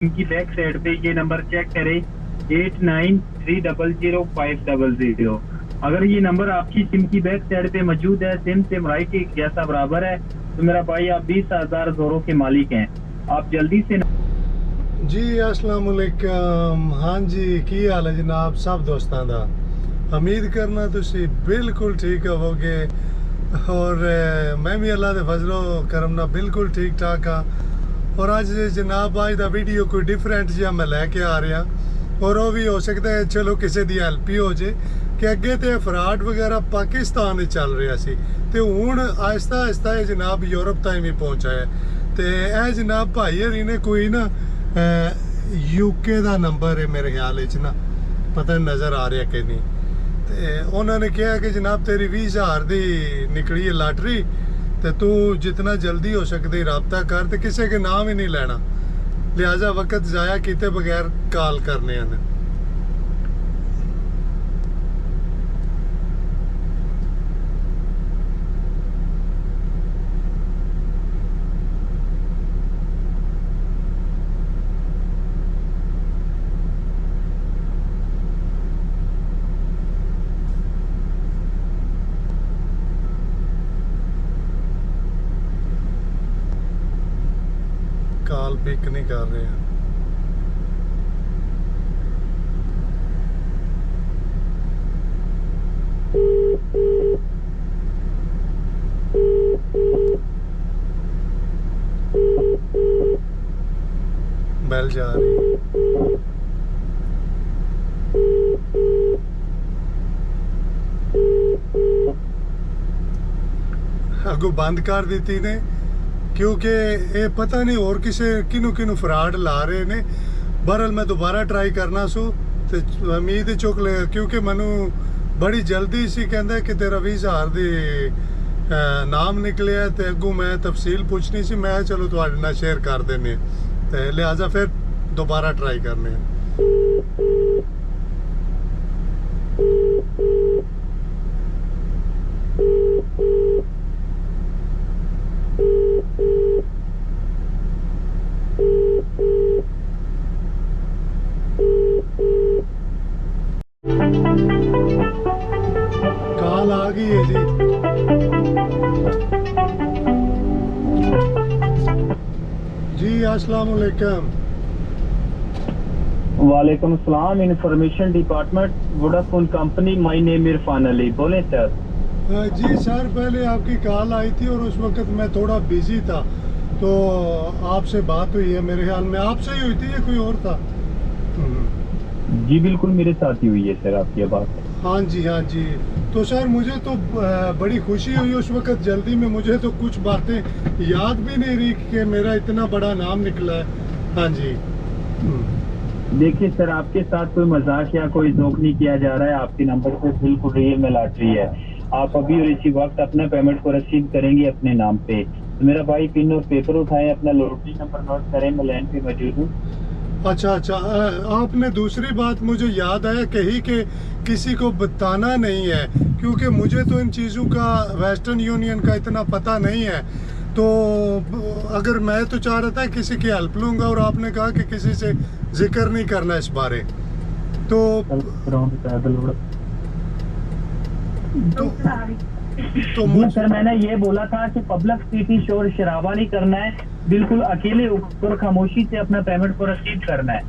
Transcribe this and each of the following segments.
इनकी back side पे ये नंबर चेक करें 89300500। अगर ये नंबर आपकी सिम की बैक साइड पे मौजूद है, सिम राइट जैसा बराबर है, तो मेरा भाई आप 20,000 ज़ोरों के मालिक हैं। आप जल्दी से जी अस्सलाम वालेकुम। हाँ जी, की हाल है जनाब सब दोस्तों का। उम्मीद करना तुसी बिल्कुल ठीक होवोगे और मैं भी अल्लाह के फजलो करम ना बिल्कुल ठीक ठाक हाँ। और अज जनाब अज का वीडियो कोई डिफरेंट जिहा मैं लैके आ रहा और वो भी हो सकता है चलो किसी की हेल्प ही हो जाए कि अगे तो फ्रॉड वगैरह पाकिस्तान चल रहा सी तो हूँ आहिस्ता आहिस्ता ये जनाब यूरोप ताईं भी पहुँचा है। तो यह जनाब भाई हरी ने कोई ना यूके का नंबर है मेरे ख्याल ना, पता नहीं नज़र आ रहा कि नहीं। तो उन्होंने कहा कि जनाब तेरी 20,000 की निकली है लॉटरी, तो तू जितना जल्दी हो सकती रबता कर, तो किसी के नाम ही नहीं लेना, लिहाजा वक्त ज़ाया किए बगैर कॉल करने हैं। कॉल पिक नहीं कर रहे हैं। बेल जा रही है। अगो बंद कर दी ने क्योंकि ये पता नहीं और किसे किनू किनू फ्रॉड ला रहे ने। बहरहाल मैं दोबारा ट्राई करना सू तो उम्मीद चुक ले, क्योंकि मैनू बड़ी जल्दी सी कहता कि तेरा 20,000 दी नाम निकले है, तो अगू मैं तफसील पूछनी सी, मैं चलो तुहाडे नाल शेयर कर देने, तो लिहाजा फिर दोबारा ट्राई करने। कॉल आ गई है जी। जी अस्सलाम वालेकुम। वालेकुम अस्सलाम। Information department Vodafone company, my name Irfan Ali, बोले सर। जी सर, पहले आपकी कॉल आई थी और उस वक्त मैं थोड़ा बिजी था, तो आपसे बात हुई है, मेरे ख्याल में आपसे ही हुई थी या कोई और था? जी बिल्कुल मेरे साथ ही हुई है सर आपकी बात। हाँ जी हाँ जी। तो सर मुझे तो बड़ी खुशी हुई उस वक्त, जल्दी में मुझे तो कुछ बातें याद भी नहीं रही कि मेरा इतना बड़ा नाम निकला है। हाँ जी। देखिए सर, आपके साथ कोई मजाक या कोई जोक नहीं किया जा रहा है, आपके नंबर पे बिल्कुल रियल में लॉटरी है। आप अभी और इसी वक्त अपने पेमेंट को रिसीव करेंगे अपने नाम पे। तो मेरा भाई पिन और पेपर उठाए, अपना लॉटरी नंबर नोट करें, मैं लाइन पे मौजूद हूँ। अच्छा अच्छा, आपने दूसरी बात मुझे याद आया कही कि किसी को बताना नहीं है, क्योंकि मुझे तो इन चीज़ों का वेस्टर्न यूनियन का इतना पता नहीं है। तो अगर मैं तो चाह रहा था किसी की हेल्प लूँगा और आपने कहा कि किसी से जिक्र नहीं करना इस बारे, तो सर मैंने ये बोला था कि पब्लिक सिटी शोर शराबा नहीं करना है, बिल्कुल अकेले ऊपर खामोशी से अपना पेमेंट को रिसीव करना है।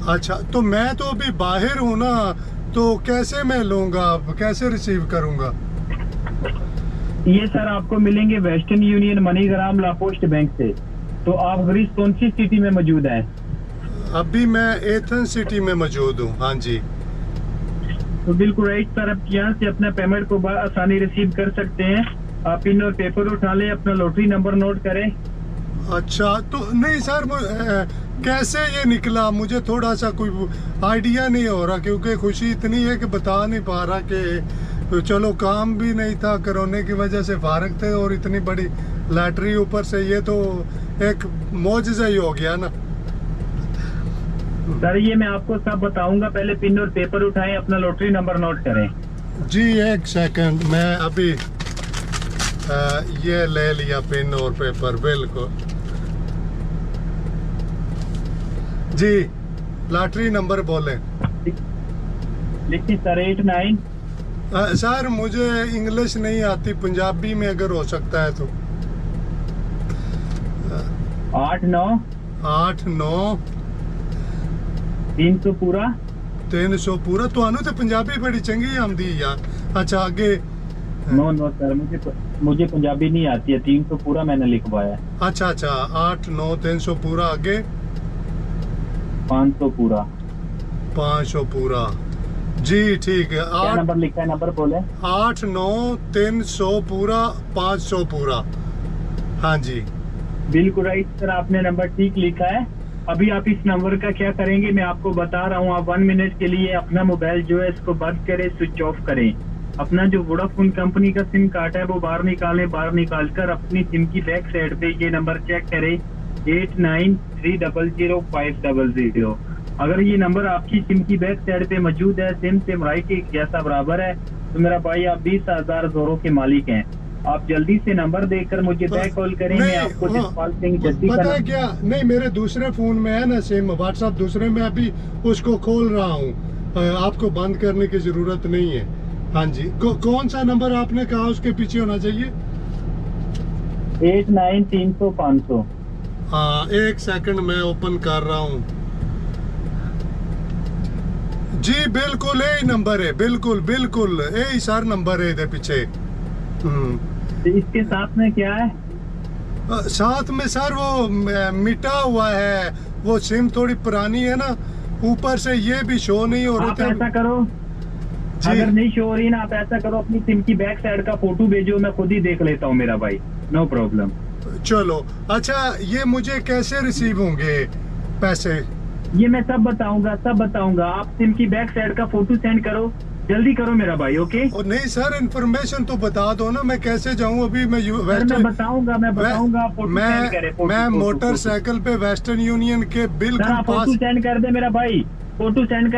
अच्छा, तो मैं तो अभी बाहर हूँ ना, तो कैसे मैं लूँगा, कैसे रिसीव करूँगा? ये सर आपको मिलेंगे वेस्टर्न यूनियन, मनीग्राम, ला पोस्ट बैंक से। तो आप ग्रीस कौन सी सिटी में मौजूद हैं? अभी मैं एथेंस सिटी में मौजूद हूँ। हाँ जी। तो बिल्कुल राइट सर, आप यहाँ से अपना पेमेंट को आसानी रिसीव कर सकते हैं। आप पिन और पेपर उठा लें, अपना लॉटरी नंबर नोट करें। अच्छा, तो नहीं सर कैसे ये निकला, मुझे थोड़ा सा कोई आइडिया नहीं हो रहा, क्योंकि खुशी इतनी है कि बता नहीं पा रहा कि तो चलो काम भी नहीं था, कोरोना की वजह से फारग थे और इतनी बड़ी लॉटरी ऊपर से, ये तो एक मौजज़ा ही हो गया ना। सर ये मैं आपको सब बताऊंगा, पहले पिन और पेपर उठाएं, अपना लॉटरी नंबर नोट करें। जी एक सेकंड, मैं अभी ये ले लिया पिन और पेपर, बिल्कुल। जी लॉटरी नंबर बोलें। लिखिए सर 89। सर मुझे इंग्लिश नहीं आती, पंजाबी में अगर हो सकता है तो। 89 89 300 पूरा। 300 पूरा। ਤੁਹਾਨੂੰ ਤੇ ਪੰਜਾਬੀ ਬੜੀ ਚੰਗੀ ਆਉਂਦੀ ਹੈ यार। अच्छा आगे। नो नो सर, मुझे पंजाबी नहीं आती है। 300 पूरा मैंने लिखवाया है। अच्छा 8 9 300 पूरा। आगे 500 पूरा। 500 पूरा जी ठीक है। क्या नंबर लिखा है, नंबर बोले। 8 9 300 पूरा 500 पूरा। हाँ जी बिल्कुल राइट सर, आपने नंबर ठीक लिखा है। अभी आप इस नंबर का क्या करेंगे मैं आपको बता रहा हूँ। आप 1 मिनट के लिए अपना मोबाइल जो है इसको बंद करें, स्विच ऑफ करें। अपना जो वोडाफोन कंपनी का सिम कार्ड है वो बाहर निकालें। बाहर निकाल कर अपनी सिम की बैक साइड पे ये नंबर चेक करें 89300500। अगर ये नंबर आपकी सिम की बैक साइड पे मौजूद है, सिम से राइट एक जैसा बराबर है, तो मेरा भाई आप 20,000 ज़ोरों के मालिक हैं। आप जल्दी से नंबर देकर मुझे बैक कॉल करें। मैं आपको जसपाल सिंह जल्दी पता है क्या, नहीं मेरे दूसरे फोन में है ना सिम, व्हाट्सएप दूसरे में अभी उसको खोल रहा हूँ। आपको बंद करने की जरूरत नहीं है। हाँ जी कौन सा नंबर आपने कहा उसके पीछे होना चाहिए? 89300500। हाँ एक सेकंड मैं ओपन कर रहा हूँ जी। बिल्कुल यही नंबर है, बिल्कुल बिल्कुल यही सर नंबर है इधर पीछे। इसके साथ में क्या है? साथ में सर वो मिटा हुआ है, वो सिम थोड़ी पुरानी है ना, ऊपर से ये भी शो नहीं हो रहे थे। ऐसा करो, अगर नहीं शो हो रही ना, आप ऐसा करो अपनी सिम की बैक साइड का फोटो भेजो, मैं खुद ही देख लेता हूँ मेरा भाई। No problem. चलो अच्छा ये मुझे कैसे रिसीव होंगे पैसे? ये मैं सब बताऊंगा। आप सिम की बैक साइड का फोटो सेंड करो, जल्दी करो मेरा भाई। ओके और नहीं सर इन्फॉर्मेशन तो बता दो ना, मैं कैसे जाऊं अभी? मैं बताऊंगा मैं मोटरसाइकिल पे वेस्टर्न यूनियन के बिल्कुल पास। फोटो सेंड कर दे मेरा भाई, फोटो सेंड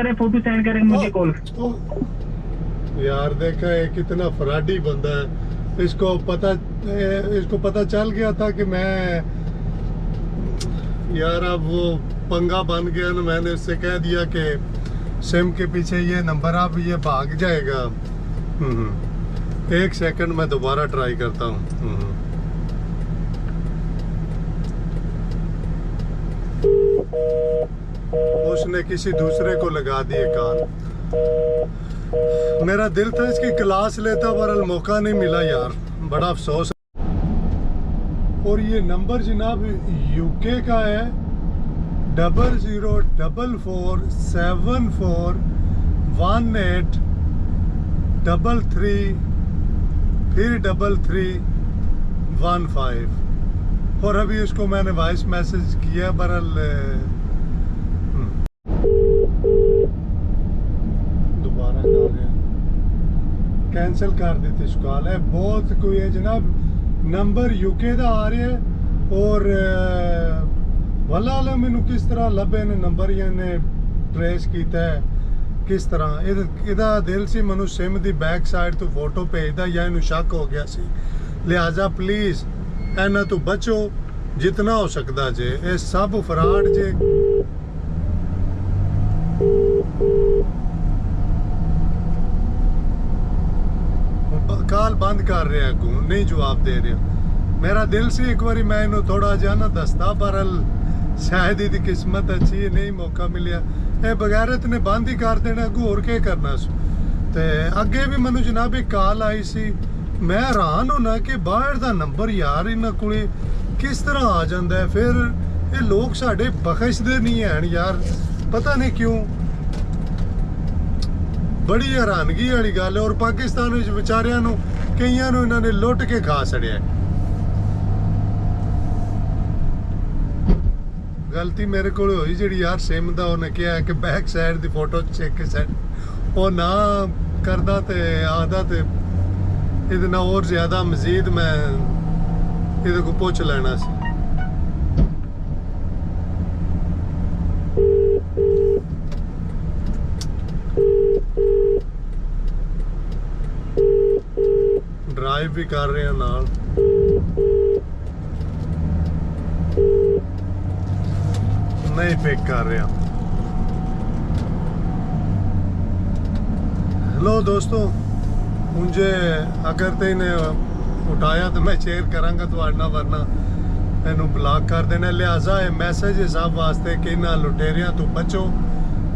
करें मुझे कॉल। यार देखा है कितना फ्रॉडी बंदा है। इसको पता चल गया था कि मैं यार अब वो पंगा बन गया ना। मैंने उससे कह दिया कि सिम के पीछे ये नंबर आप ये भाग जाएगा। एक सेकंड मैं दोबारा ट्राई करता हूँ। उसने किसी दूसरे को लगा दिए कान। मेरा दिल था इसकी क्लास लेता पर मौका नहीं मिला यार, बड़ा अफसोस। और ये नंबर जनाब यूके का है 0044741833 फिर 3315। और अभी उसको मैंने वॉइस मैसेज किया बरल दोबारा कर रहे हैं, कैंसिल कर दी थी कॉल है। बहुत कोई है जनाब नंबर यूके का आ रहा है और वल्ला मैनू किस तरह लभे ने नंबर ने ट्रेस किया है किस तरह। इहदा दिल सी मैनू सिम दी बैक साइड तो फोटो भेजदा या इनू शक हो गया सी। लिहाजा प्लीज इन्हां तो बचो जितना हो सकता जे, ये सब फ्रॉड जे। कॉल बंद कर रहे हैं, नहीं जवाब दे रहे। मेरा दिल से एक बार मैं इन्हू थोड़ा जा ना दसता पर शायद इसकी किस्मत अच्छी है, नहीं मौका मिलिया। ये बगैरत ने बंद ही कर देना, अगू होर क्या करना। ते अगे भी मैनू जनाब एक कॉल आई सी, मैं हैरान होना कि बाहर का नंबर यार इन्हों को किस तरह आ जाता है। फिर ये लोग साढ़े बख्शते नहीं हैं यार, पता नहीं क्यों। बड़ी हैरानगी वाली गल है। और पाकिस्तान बेचारियां नू कईयां नू इन्होंने लुट के खा छड़िया। गलती मेरे को हुई जी यार सिम का उन्हें कहा है कि बैक साइड की फोटो चेक साइड वो ना करदा ते आदा ते इहदे नाल और ज्यादा मजीद मैं इहदे को पूछ लेना सी। ड्राइव भी कर रहे हैं नाल। नहीं पिक कर रहा। लो दोस्तों, मुझे अगर तेने उठाया तो मैं शेयर करांगा तो आड़ना, वरना मैनू ब्लॉक कर देना। लिहाजा ये मैसेज है सब वास्ते कि इन्होंने लुटेरिया तो बचो।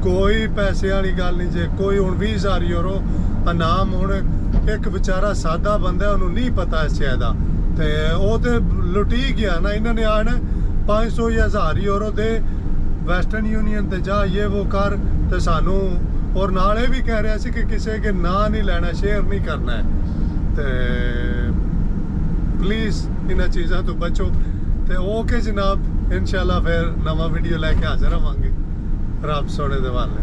कोई पैसे वाली गल नहीं जे। कोई हुण 20,000 यूरो इनाम, हुण एक बेचारा सादा बंदा है, उन्होंने नहीं पता इस चीज़ का, तो वो तो लुटी गया ना। इन्होंने आना 500 या 1000 यूरो दे वैस्टर्न यूनियन ते जा, ये वो कर, तो सानू और नाले भी कह रहा सी कि किसी के ना नहीं लेना, शेयर नहीं करना है। तो प्लीज़ इन चीज़ों तो बचो। तो ओके जनाब, इंशाल्लाह फिर नवा वीडियो लैके हाजिर होवांगे। रब सोने दे वाले।